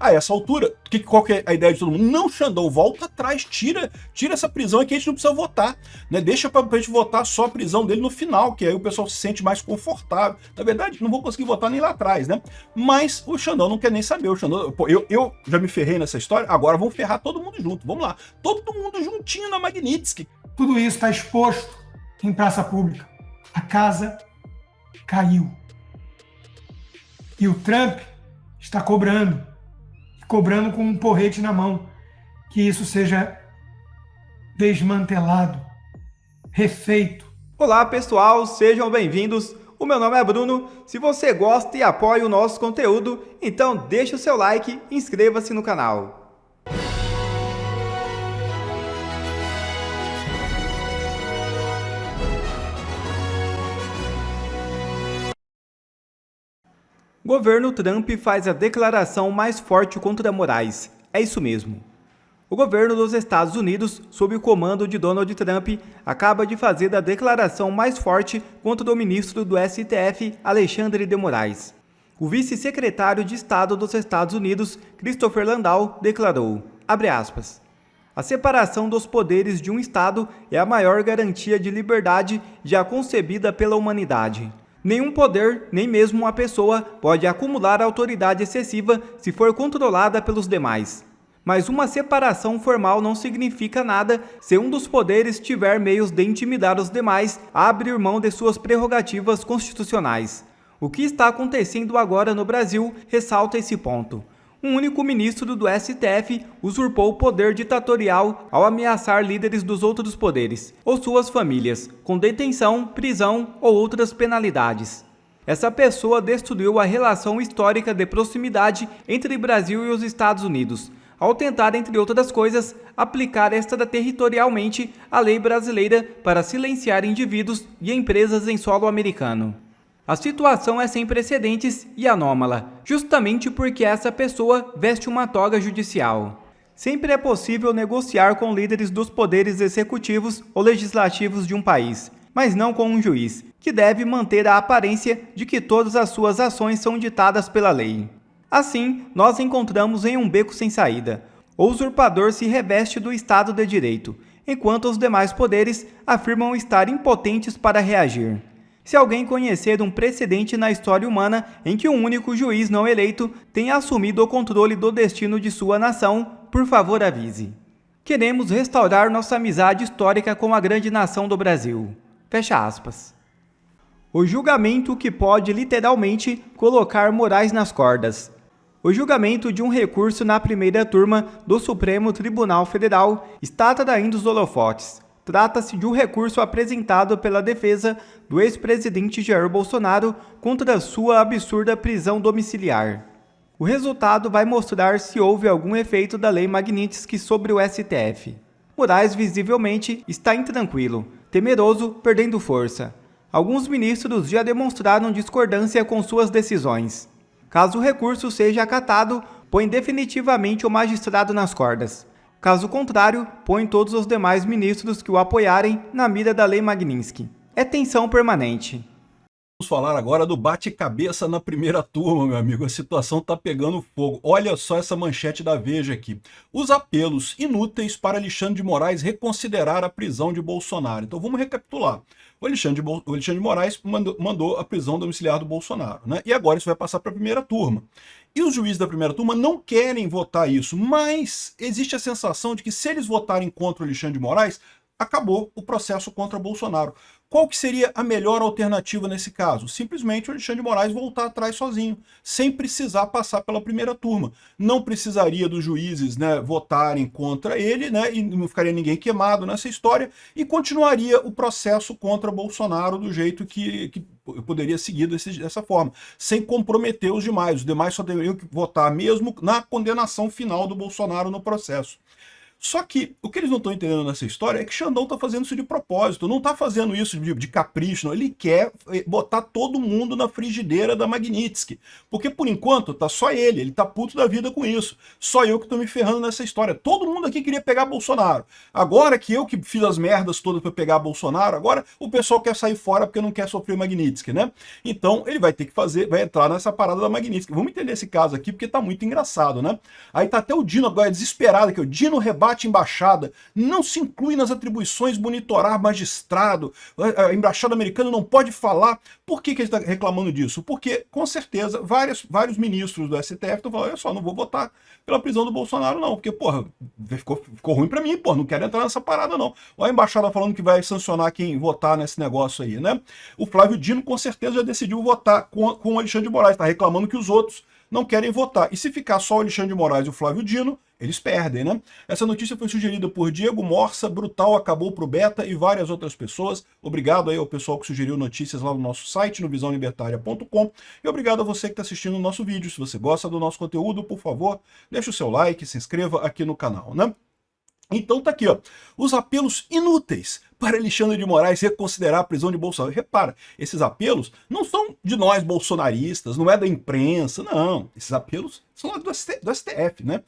A essa altura, qual que é a ideia de todo mundo? Não, Xandão, volta atrás, tira essa prisão aqui, a gente não precisa votar, né? Deixa pra gente votar só a prisão dele no final, que aí o pessoal se sente mais confortável. Na verdade, não vou conseguir votar nem lá atrás, né? Mas o Xandão não quer nem saber. O Xandão, pô, eu já me ferrei nessa história, agora vamos ferrar todo mundo junto. Vamos lá, todo mundo juntinho na Magnitsky. Tudo isso está exposto em praça pública. A casa caiu. E o Trump está cobrando com um porrete na mão, que isso seja desmantelado, refeito. Olá pessoal, sejam bem-vindos. O meu nome é Bruno. Se você gosta e apoia o nosso conteúdo, então deixa o seu like e inscreva-se no canal. Governo Trump faz a declaração mais forte contra Moraes. É isso mesmo. O governo dos Estados Unidos, sob o comando de Donald Trump, acaba de fazer a declaração mais forte contra o ministro do STF, Alexandre de Moraes. O vice-secretário de Estado dos Estados Unidos, Christopher Landau, declarou, abre aspas, a separação dos poderes de um Estado é a maior garantia de liberdade já concebida pela humanidade. Nenhum poder, nem mesmo uma pessoa, pode acumular autoridade excessiva se for controlada pelos demais. Mas uma separação formal não significa nada se um dos poderes tiver meios de intimidar os demais a abrir mão de suas prerrogativas constitucionais. O que está acontecendo agora no Brasil ressalta esse ponto. Um único ministro do STF usurpou o poder ditatorial ao ameaçar líderes dos outros poderes, ou suas famílias, com detenção, prisão ou outras penalidades. Essa pessoa destruiu a relação histórica de proximidade entre Brasil e os Estados Unidos, ao tentar, entre outras coisas, aplicar extraterritorialmente a lei brasileira para silenciar indivíduos e empresas em solo americano. A situação é sem precedentes e anômala, justamente porque essa pessoa veste uma toga judicial. Sempre é possível negociar com líderes dos poderes executivos ou legislativos de um país, mas não com um juiz, que deve manter a aparência de que todas as suas ações são ditadas pela lei. Assim, nós encontramos em um beco sem saída. O usurpador se reveste do Estado de Direito, enquanto os demais poderes afirmam estar impotentes para reagir. Se alguém conhecer um precedente na história humana em que um único juiz não eleito tenha assumido o controle do destino de sua nação, por favor avise. Queremos restaurar nossa amizade histórica com a grande nação do Brasil. Fecha aspas. O julgamento que pode literalmente colocar Moraes nas cordas. O julgamento de um recurso na primeira turma do Supremo Tribunal Federal está atraindo os holofotes. Trata-se de um recurso apresentado pela defesa do ex-presidente Jair Bolsonaro contra sua absurda prisão domiciliar. O resultado vai mostrar se houve algum efeito da lei Magnitsky sobre o STF. Moraes visivelmente está intranquilo, temeroso, perdendo força. Alguns ministros já demonstraram discordância com suas decisões. Caso o recurso seja acatado, põe definitivamente o magistrado nas cordas. Caso contrário, põe todos os demais ministros que o apoiarem na mira da lei Magnitsky. É tensão permanente. Vamos falar agora do bate-cabeça na primeira turma, meu amigo. A situação tá pegando fogo. Olha só essa manchete da Veja aqui. Os apelos inúteis para Alexandre de Moraes reconsiderar a prisão de Bolsonaro. Então vamos recapitular. O Alexandre de Moraes mandou a prisão domiciliar do Bolsonaro, né? E agora isso vai passar para a primeira turma. E os juízes da primeira turma não querem votar isso, mas existe a sensação de que se eles votarem contra o Alexandre de Moraes, acabou o processo contra Bolsonaro. Qual que seria a melhor alternativa nesse caso? Simplesmente o Alexandre de Moraes voltar atrás sozinho, sem precisar passar pela primeira turma. Não precisaria dos juízes, né, votarem contra ele, né, e não ficaria ninguém queimado nessa história, e continuaria o processo contra Bolsonaro do jeito que poderia seguir dessa forma, sem comprometer os demais. Os demais só deveriam votar mesmo na condenação final do Bolsonaro no processo. Só que o que eles não estão entendendo nessa história é que Xandão está fazendo isso de propósito, não está fazendo isso de capricho, não. Ele quer botar todo mundo na frigideira da Magnitsky. Porque por enquanto tá só ele tá puto da vida com isso. Só eu que tô me ferrando nessa história. Todo mundo aqui queria pegar Bolsonaro. Agora que eu que fiz as merdas todas para pegar Bolsonaro, agora o pessoal quer sair fora porque não quer sofrer Magnitsky, né? Então ele vai ter que vai entrar nessa parada da Magnitsky. Vamos entender esse caso aqui porque tá muito engraçado, né? Aí tá até o Dino agora desesperado aqui, o Dino rebate embaixada, não se inclui nas atribuições monitorar magistrado, a embaixada americana não pode falar. Por que ele está reclamando disso? Porque, com certeza, vários ministros do STF estão falando, olha só, não vou votar pela prisão do Bolsonaro não, porque, porra, ficou ruim pra mim, porra, não quero entrar nessa parada não. Olha a embaixada falando que vai sancionar quem votar nesse negócio aí, né? O Flávio Dino, com certeza, já decidiu votar com o Alexandre de Moraes, está reclamando que os outros não querem votar. E se ficar só o Alexandre de Moraes e o Flávio Dino, eles perdem, né? Essa notícia foi sugerida por Diego Morsa, Brutal acabou pro Beta e várias outras pessoas. Obrigado aí ao pessoal que sugeriu notícias lá no nosso site, no visãolibertaria.com. E obrigado a você que está assistindo o nosso vídeo. Se você gosta do nosso conteúdo, por favor, deixe o seu like, se inscreva aqui no canal, né? Então tá aqui, ó, os apelos inúteis para Alexandre de Moraes reconsiderar a prisão de Bolsonaro. Repara, esses apelos não são de nós bolsonaristas, não é da imprensa, não. Esses apelos são lá do STF, né?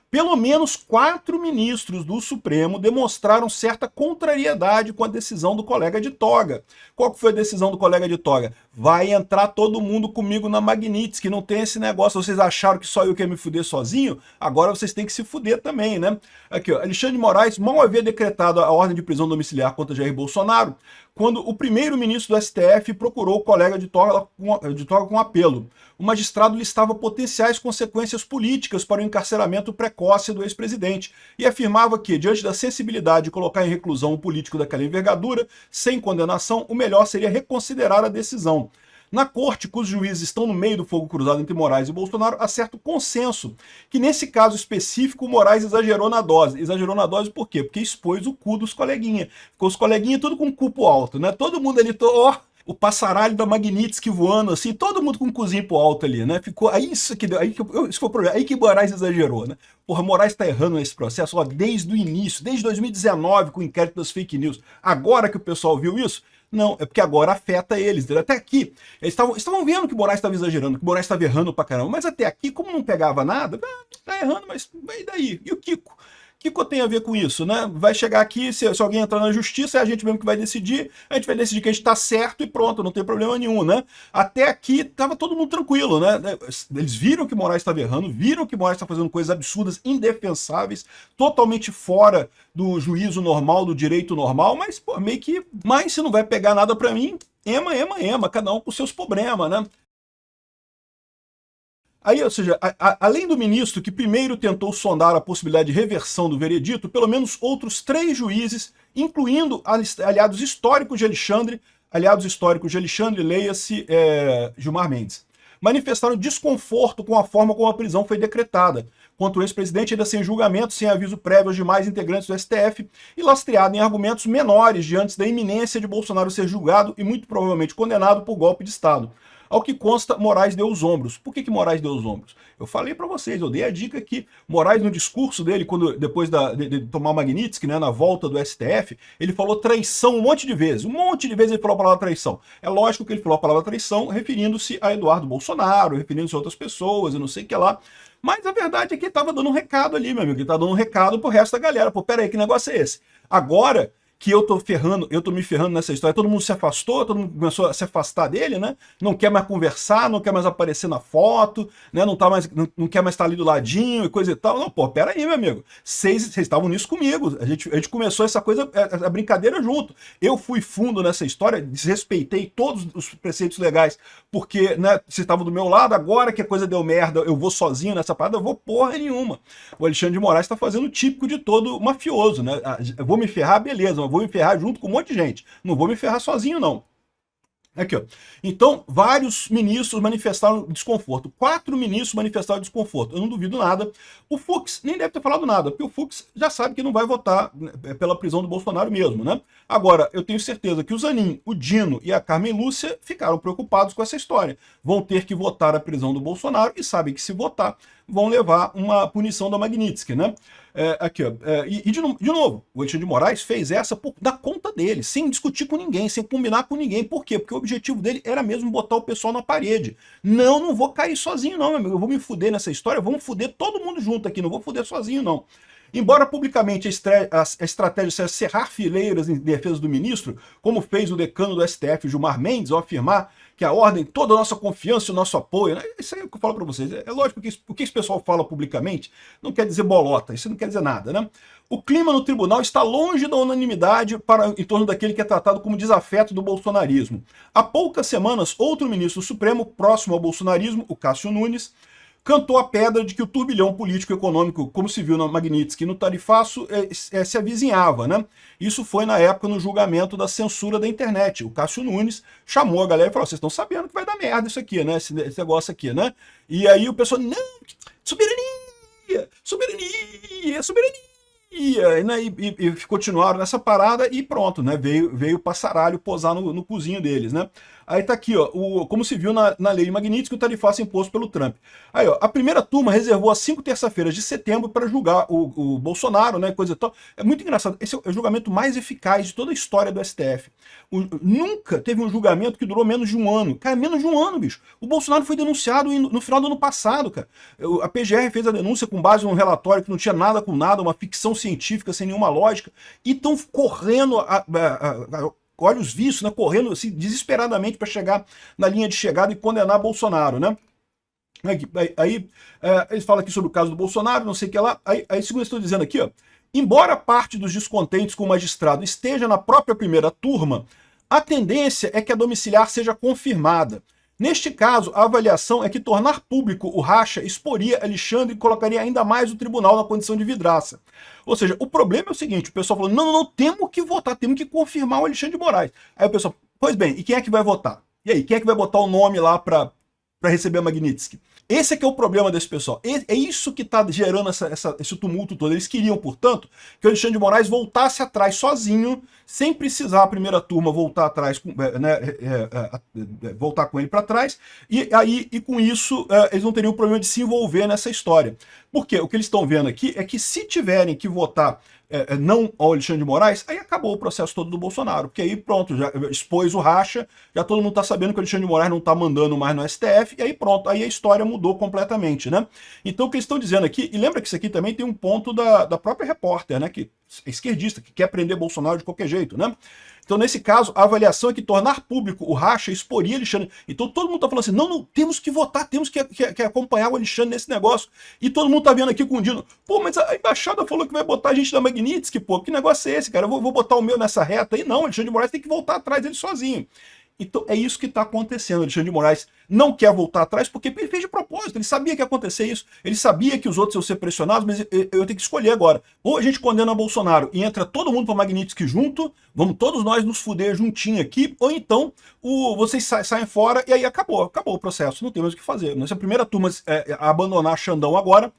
Pelo menos 4 ministros do Supremo demonstraram certa contrariedade com a decisão do colega de toga. Qual que foi a decisão do colega de toga? Vai entrar todo mundo comigo na Magnitsky, não tem esse negócio. Vocês acharam que só eu que ia me fuder sozinho? Agora vocês têm que se fuder também, né? Aqui, ó, Alexandre de Moraes mal havia decretado a ordem de prisão domiciliar contra Jair Bolsonaro, quando o primeiro-ministro do STF procurou o colega de toga com apelo. O magistrado listava potenciais consequências políticas para o encarceramento precoce do ex-presidente e afirmava que, diante da sensibilidade de colocar em reclusão um político daquela envergadura, sem condenação, o melhor seria reconsiderar a decisão. Na corte, cujos juízes estão no meio do fogo cruzado entre Moraes e Bolsonaro, há certo consenso que, nesse caso específico, o Moraes exagerou na dose. Exagerou na dose por quê? Porque expôs o cu dos coleguinhas. Ficou os coleguinhas tudo com o cu pro alto, né? Todo mundo ali, ó, o passaralho da Magnitsky voando, assim, todo mundo com o cozinho pro alto ali, né? Ficou, aí isso que deu, isso foi o problema, aí que Moraes exagerou, né? Porra, Moraes tá errando nesse processo, ó, desde o início, desde 2019, com o inquérito das fake news. Agora que o pessoal viu isso, não, é porque agora afeta eles. Entendeu? Até aqui, eles estavam vendo que o Moraes estava exagerando, que o Moraes estava errando pra caramba, mas até aqui, como não pegava nada, tá errando, mas e daí? E o Kiko? O que tem a ver com isso, né? Vai chegar aqui, se alguém entrar na justiça, é a gente mesmo que vai decidir, a gente vai decidir que a gente tá certo e pronto, não tem problema nenhum, né? Até aqui tava todo mundo tranquilo, né? Eles viram que Moraes estava errando, viram que Moraes está fazendo coisas absurdas, indefensáveis, totalmente fora do juízo normal, do direito normal, mas, pô, meio que... Mas se não vai pegar nada pra mim, ema, cada um com seus problemas, né? Aí, ou seja, além do ministro que primeiro tentou sondar a possibilidade de reversão do veredito, pelo menos outros 3 juízes, incluindo aliados históricos de Alexandre, leia-se Gilmar Mendes, manifestaram desconforto com a forma como a prisão foi decretada, contra o ex-presidente ainda sem julgamento, sem aviso prévio aos demais integrantes do STF e lastreado em argumentos menores diante da iminência de Bolsonaro ser julgado e muito provavelmente condenado por golpe de Estado. Ao que consta, Moraes deu os ombros. Por que Moraes deu os ombros? Eu falei para vocês, eu dei a dica que Moraes, no discurso dele, depois de tomar o Magnitsky, né, na volta do STF, ele falou traição um monte de vezes. Um monte de vezes ele falou a palavra traição. É lógico que ele falou a palavra traição referindo-se a Eduardo Bolsonaro, referindo-se a outras pessoas, eu não sei o que lá. Mas a verdade é que ele estava dando um recado ali, meu amigo. Ele estava dando um recado pro resto da galera. Pô, peraí, que negócio é esse? Agora que eu tô me ferrando nessa história, todo mundo se afastou, todo mundo começou a se afastar dele, né? Não quer mais conversar, não quer mais aparecer na foto, né? Não quer mais estar ali do ladinho e coisa e tal. Não, pô, pera aí, meu amigo. Vocês estavam nisso comigo. A gente começou essa coisa, a brincadeira junto. Eu fui fundo nessa história, desrespeitei todos os preceitos legais, porque, né, vocês estavam do meu lado, agora que a coisa deu merda, eu vou sozinho nessa parada, eu vou porra nenhuma. O Alexandre de Moraes está fazendo o típico de todo mafioso, né? Eu vou me ferrar, beleza, mas vou me ferrar junto com um monte de gente. Não vou me ferrar sozinho, não. Aqui, ó. Então, vários ministros manifestaram desconforto. 4 ministros manifestaram desconforto. Eu não duvido nada. O Fux nem deve ter falado nada, porque o Fux já sabe que não vai votar pela prisão do Bolsonaro mesmo, né? Agora, eu tenho certeza que o Zanin, o Dino e a Carmen Lúcia ficaram preocupados com essa história. Vão ter que votar a prisão do Bolsonaro e sabem que se votar, vão levar uma punição da Magnitsky, né? Aqui, ó, de novo, o Alexandre de Moraes fez essa da conta dele, sem discutir com ninguém, sem combinar com ninguém. Por quê? Porque o objetivo dele era mesmo botar o pessoal na parede. Não vou cair sozinho não, meu amigo, eu vou me fuder nessa história, vamos fuder todo mundo junto aqui, não vou fuder sozinho não. Embora publicamente a estratégia seja cerrar fileiras em defesa do ministro, como fez o decano do STF, Gilmar Mendes, ao afirmar que a ordem, toda a nossa confiança e o nosso apoio, né? Isso aí é o que eu falo para vocês. É lógico que o que esse pessoal fala publicamente não quer dizer bolota, isso não quer dizer nada, né? O clima no tribunal está longe da unanimidade em torno daquele que é tratado como desafeto do bolsonarismo. Há poucas semanas, outro ministro supremo próximo ao bolsonarismo, o Cássio Nunes, cantou a pedra de que o turbilhão político-econômico, como se viu na Magnitsky e no tarifaço, se avizinhava, né? Isso foi na época no julgamento da censura da internet. O Cássio Nunes chamou a galera e falou: vocês estão sabendo que vai dar merda isso aqui, né? Esse negócio aqui, né? E aí o pessoal, não, soberania, soberania, soberania. Né, e continuaram nessa parada e pronto, né? Veio o passaralho posar no cozinho deles, né? Aí tá aqui, ó, como se viu na lei Magnitsky, o tarifaço imposto pelo Trump. Aí, ó, a primeira turma reservou as 5 terça-feiras de setembro para julgar o Bolsonaro, né? Coisa e tal. É muito engraçado. Esse é o julgamento mais eficaz de toda a história do STF. Nunca teve um julgamento que durou menos de um ano. Cara, menos de um ano, bicho. O Bolsonaro foi denunciado no final do ano passado, cara. A PGR fez a denúncia com base num relatório que não tinha nada com nada, uma ficção científica sem nenhuma lógica, e estão correndo olhos vistos, né, correndo assim, desesperadamente para chegar na linha de chegada e condenar Bolsonaro, né? Aí eles falam aqui sobre o caso do Bolsonaro, não sei o que lá. Aí segundo estou dizendo aqui, ó, embora parte dos descontentes com o magistrado esteja na própria primeira turma, a tendência é que a domiciliar seja confirmada. Neste caso, a avaliação é que tornar público o racha exporia Alexandre e colocaria ainda mais o tribunal na condição de vidraça. Ou seja, o problema é o seguinte, o pessoal falou, não, temos que votar, temos que confirmar o Alexandre de Moraes. Aí o pessoal, pois bem, e quem é que vai votar? E aí, quem é que vai botar o nome lá para receber a Magnitsky? Esse é que é o problema desse pessoal. É isso que está gerando esse tumulto todo. Eles queriam, portanto, que o Alexandre de Moraes voltasse atrás sozinho, sem precisar a primeira turma voltar atrás, voltar com ele para trás, e com isso eles não teriam o problema de se envolver nessa história. Porque o que eles estão vendo aqui é que se tiverem que votar não ao Alexandre de Moraes, aí acabou o processo todo do Bolsonaro, porque aí pronto, já expôs o racha, já todo mundo está sabendo que o Alexandre de Moraes não está mandando mais no STF, e aí pronto, aí a história mudou completamente, né? Então o que eles estão dizendo aqui, e lembra que isso aqui também tem um ponto da própria repórter, né, que é esquerdista, que quer prender Bolsonaro de qualquer jeito, né? Então, nesse caso, a avaliação é que tornar público o racha exporia Alexandre. Então, todo mundo está falando assim, não, temos que votar, temos que acompanhar o Alexandre nesse negócio. E todo mundo está vendo aqui com o Dino, pô, mas a embaixada falou que vai botar a gente da Magnitsky, pô, que negócio é esse, cara? Eu vou botar o meu nessa reta aí? Não, Alexandre de Moraes tem que voltar atrás dele sozinho. Então, é isso que está acontecendo. O Alexandre de Moraes não quer voltar atrás porque ele fez de propósito. Ele sabia que ia acontecer isso. Ele sabia que os outros iam ser pressionados, mas eu tenho que escolher agora. Ou a gente condena Bolsonaro e entra todo mundo para Magnitsky junto, vamos todos nós nos fuder juntinho aqui, ou então vocês saem fora e aí acabou o processo. Não tem mais o que fazer. Nessa primeira turma a abandonar Xandão agora,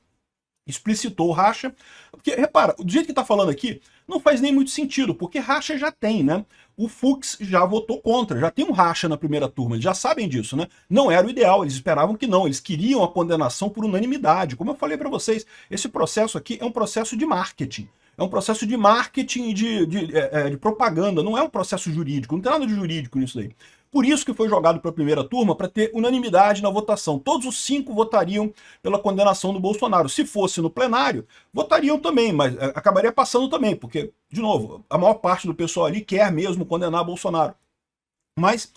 explicitou o racha, porque, repara, do jeito que está falando aqui, não faz nem muito sentido, porque racha já tem, né? O Fux já votou contra, já tem um racha na primeira turma, eles já sabem disso, né? Não era o ideal, eles esperavam que não, eles queriam a condenação por unanimidade. Como eu falei para vocês, esse processo aqui é um processo de marketing. É um processo de marketing e de propaganda, não é um processo jurídico, não tem nada de jurídico nisso daí. Por isso que foi jogado para a primeira turma, para ter unanimidade na votação. Todos os 5 votariam pela condenação do Bolsonaro. Se fosse no plenário, votariam também, mas acabaria passando também, porque, de novo, a maior parte do pessoal ali quer mesmo condenar Bolsonaro. Mas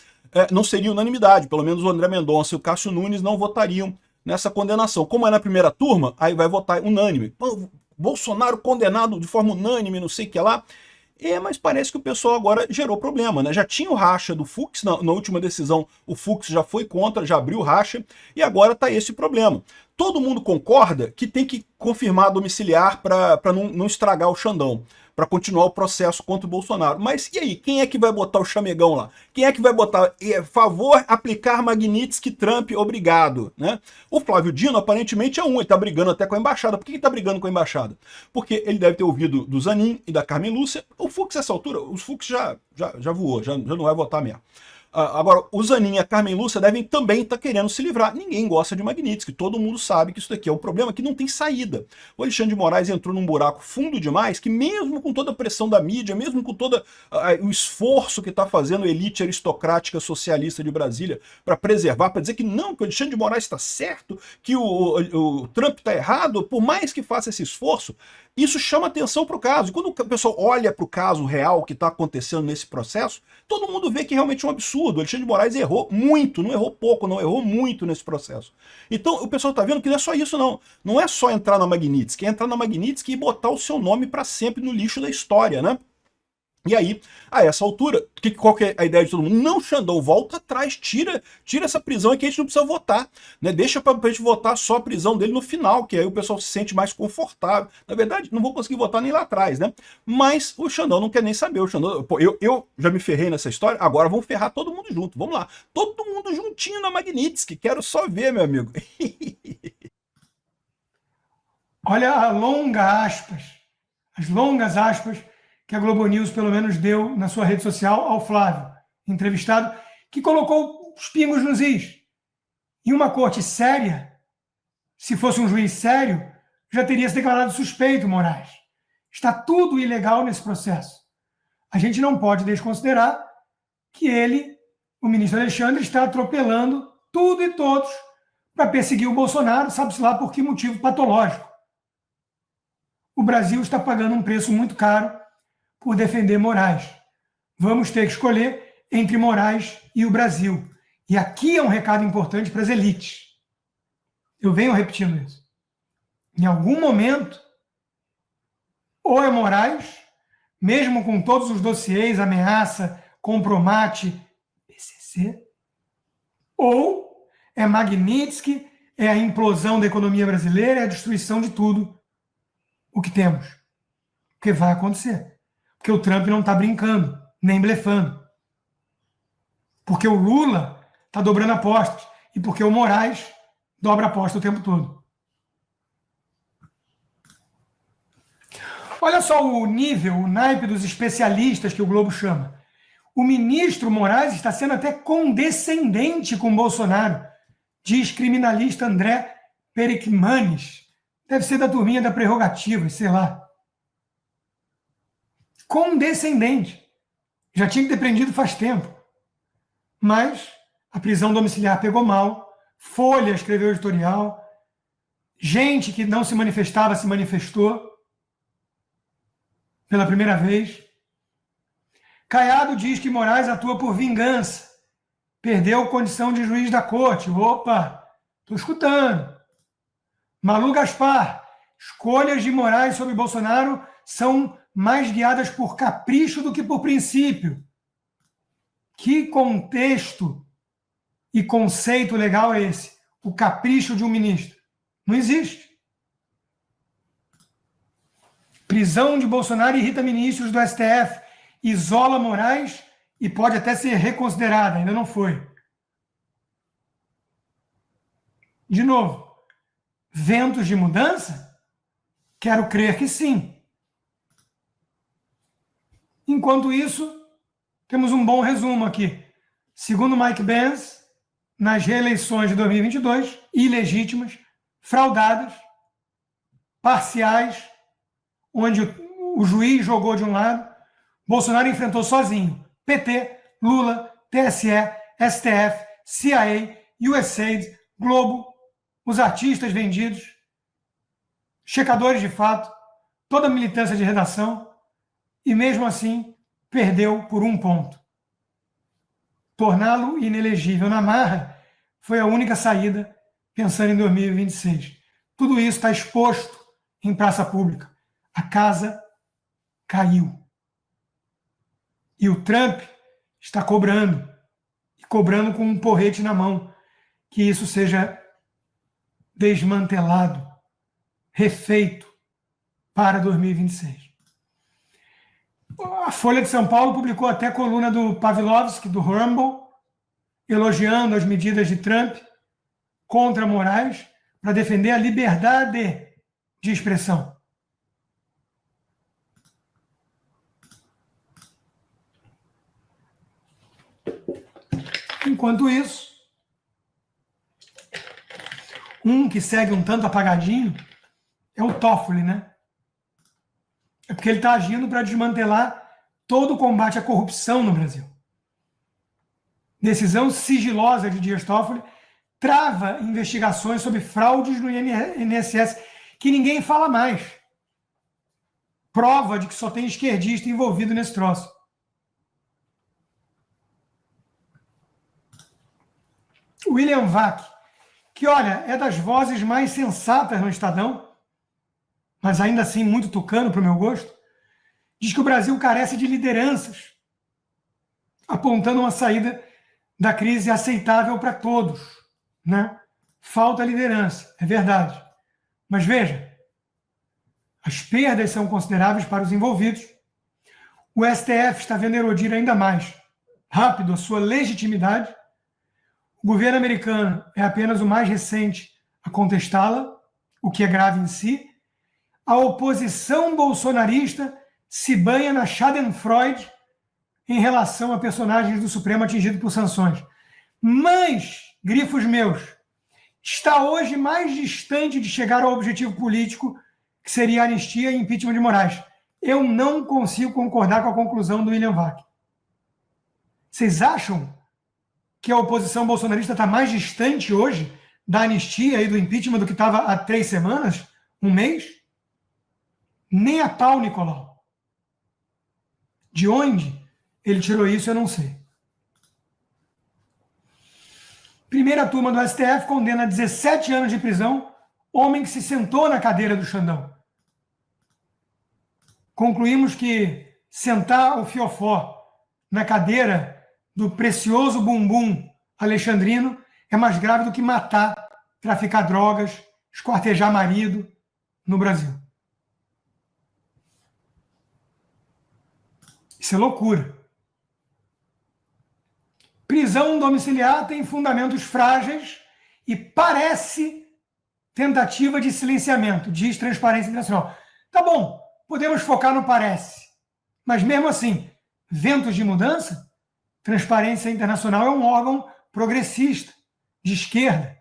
não seria unanimidade, pelo menos o André Mendonça e o Cássio Nunes não votariam nessa condenação. Como é na primeira turma, aí vai votar unânime. Pô, Bolsonaro condenado de forma unânime, não sei o que lá. Mas parece que o pessoal agora gerou problema, né? Já tinha o racha do Fux, na última decisão o Fux já foi contra, já abriu o racha, e agora está esse problema. Todo mundo concorda que tem que confirmar domiciliar para não estragar o Xandão, para continuar o processo contra o Bolsonaro. Mas e aí, quem é que vai botar o chamegão lá? Quem é que vai botar, favor, aplicar Magnitsky, Trump, obrigado, né? O Flávio Dino, aparentemente, é ele está brigando até com a embaixada. Por que ele está brigando com a embaixada? Porque ele deve ter ouvido do Zanin e da Carmen Lúcia. O Fux, nessa altura, o Fux já voou, já não vai votar mesmo. Agora, o Zanin e a Carmen Lúcia devem também estar querendo se livrar. Ninguém gosta de Magnitsky, todo mundo sabe que isso daqui é um problema que não tem saída. O Alexandre de Moraes entrou num buraco fundo demais, que mesmo com toda a pressão da mídia, mesmo com todo o esforço que está fazendo a elite aristocrática socialista de Brasília para preservar, para dizer que não, que o Alexandre de Moraes está certo, que o Trump está errado, por mais que faça esse esforço, isso chama atenção para o caso. E quando o pessoal olha para o caso real que está acontecendo nesse processo, todo mundo vê que realmente é um absurdo. O Alexandre de Moraes errou muito, não errou pouco, não errou muito nesse processo. Então o pessoal está vendo que não é só isso, não. Não é só entrar na Magnitsky, é entrar na Magnitsky e botar o seu nome para sempre no lixo da história, né? E aí, a essa altura, qual que é a ideia de todo mundo? Não, Xandão, volta atrás, tira essa prisão aqui, a gente não precisa votar, né? Deixa pra gente votar só a prisão dele no final, que aí o pessoal se sente mais confortável. Na verdade, não vou conseguir votar nem lá atrás, né? Mas o Xandão não quer nem saber. O Xandão, pô, eu já me ferrei nessa história, agora vamos ferrar todo mundo junto. Vamos lá. Todo mundo juntinho na Magnitsky. Quero só ver, meu amigo. Olha as longas aspas que a Globo News pelo menos deu na sua rede social ao Flávio, entrevistado, que colocou os pingos nos is. Em uma corte séria, se fosse um juiz sério, já teria se declarado suspeito, Moraes. Está tudo ilegal nesse processo. A gente não pode desconsiderar que ele, o ministro Alexandre, está atropelando tudo e todos para perseguir o Bolsonaro, sabe-se lá por que motivo patológico. O Brasil está pagando um preço muito caro por defender Moraes. Vamos ter que escolher entre Moraes e o Brasil. E aqui é um recado importante para as elites. Eu venho repetindo isso. Em algum momento, ou é Moraes, mesmo com todos os dossiês, ameaça, compromate, PCC, ou é Magnitsky, é a implosão da economia brasileira, é a destruição de tudo o que temos. Porque vai acontecer. Porque o Trump não está brincando, nem blefando. Porque o Lula está dobrando apostas. E porque o Moraes dobra aposta o tempo todo. Olha só o nível, o naipe dos especialistas que o Globo chama. O ministro Moraes está sendo até condescendente com Bolsonaro, diz criminalista André Pericmanes. Deve ser da turminha da prerrogativa, sei lá. Condescendente. Já tinha que ter prendido faz tempo. Mas a prisão domiciliar pegou mal, Folha escreveu editorial, gente que não se manifestava se manifestou pela primeira vez. Caiado diz que Moraes atua por vingança, perdeu condição de juiz da corte. Opa, estou escutando. Malu Gaspar, escolhas de Moraes sobre Bolsonaro são mais guiadas por capricho do que por princípio. Que contexto e conceito legal é esse? O capricho de um ministro. Não existe. Prisão de Bolsonaro irrita ministros do STF, isola Moraes e pode até ser reconsiderada, ainda não foi. De novo, ventos de mudança? Quero crer que sim. Enquanto isso, temos um bom resumo aqui. Segundo Mike Benz, nas reeleições de 2022, ilegítimas, fraudadas, parciais, onde o juiz jogou de um lado, Bolsonaro enfrentou sozinho PT, Lula, TSE, STF, CIA, USAID, Globo, os artistas vendidos, checadores de fato, toda a militância de redação, e mesmo assim perdeu por 1 ponto. Torná-lo inelegível na marra foi a única saída pensando em 2026. Tudo isso está exposto em praça pública. A casa caiu. E o Trump está cobrando, e cobrando com um porrete na mão, que isso seja desmantelado, refeito para 2026. A Folha de São Paulo publicou até a coluna do Pavlovsky, do Rumble, elogiando as medidas de Trump contra Moraes para defender a liberdade de expressão. Enquanto isso, um que segue um tanto apagadinho é o Toffoli, né? É porque ele está agindo para desmantelar todo o combate à corrupção no Brasil. Decisão sigilosa de Dias Toffoli trava investigações sobre fraudes no INSS que ninguém fala mais. Prova de que só tem esquerdista envolvido nesse troço. William Vac, que, olha, é das vozes mais sensatas no Estadão, mas ainda assim muito tucano para o meu gosto, diz que o Brasil carece de lideranças, apontando uma saída da crise aceitável para todos, né? Falta liderança, é verdade. Mas veja, as perdas são consideráveis para os envolvidos. O STF está vendo erodir ainda mais rápido a sua legitimidade. O governo americano é apenas o mais recente a contestá-la, o que é grave em si. A oposição bolsonarista se banha na Schadenfreude em relação a personagens do Supremo atingidos por sanções. Mas, grifos meus, está hoje mais distante de chegar ao objetivo político, que seria a anistia e impeachment de Moraes. Eu não consigo concordar com a conclusão do William Vac. Vocês acham que a oposição bolsonarista está mais distante hoje da anistia e do impeachment do que estava há 3 semanas? 1 mês? Nem a pau, Nicolau. De onde ele tirou isso, eu não sei. Primeira turma do STF condena a 17 anos de prisão homem que se sentou na cadeira do Xandão. Concluímos que sentar o fiofó na cadeira do precioso bumbum alexandrino é mais grave do que matar, traficar drogas, esquartejar marido no Brasil. Isso é loucura. Prisão domiciliar tem fundamentos frágeis e parece tentativa de silenciamento, diz Transparência Internacional. Tá bom, podemos focar no parece. Mas mesmo assim, ventos de mudança? Transparência Internacional é um órgão progressista, de esquerda.